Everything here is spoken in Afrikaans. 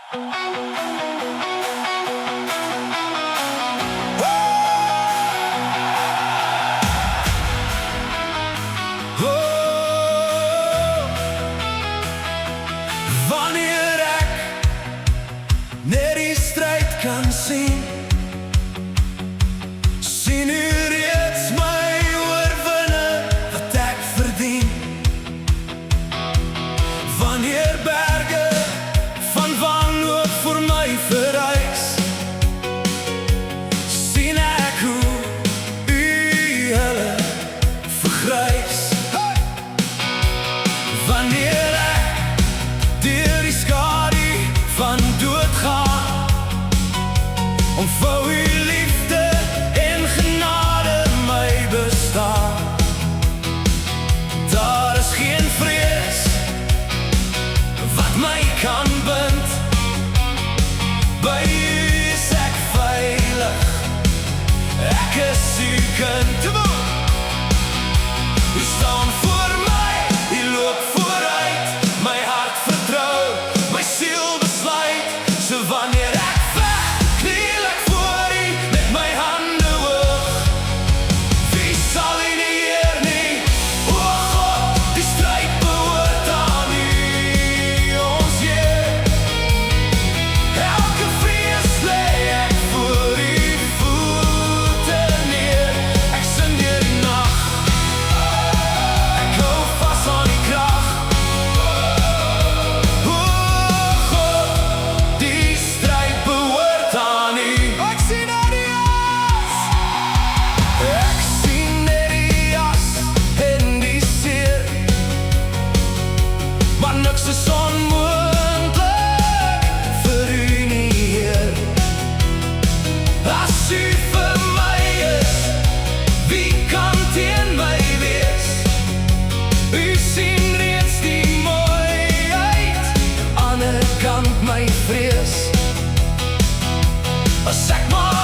Wanneer ek net die stryd kan sien, sien u reeds my oorwinning wat ek verdien. Wanneer berge van wanhoop vir my verrys, sien ek hoe u hulle vergrys. Wanneer ek deur die skadu van dood gaan, ontvou u liefde en genade my bestaan. Daar is geen vrees wat my kan bind, by u is ek veilig, ek is u kind. U staan voor my, u loop vooruit, my hart vertrou, my siel besluit. So wanneer ek veg, kniel ek voor u met my hande hoog. Wie sal u nie eer nie? O God, die stryd behoort aan u, ons Heer. Elke vrees lê ek voor u voete neer. Ek sing deur die nag, ek hou vas aan die krag. O God, die stryd behoort aan u. Ek sien net die as, ek sien net die as en die seer, maar niks is onmoontlik vir u nie, Heer. As u vir my is, wie kan teen my wees? U sien reeds die mooiheid, ander kant my vrees. As ek maar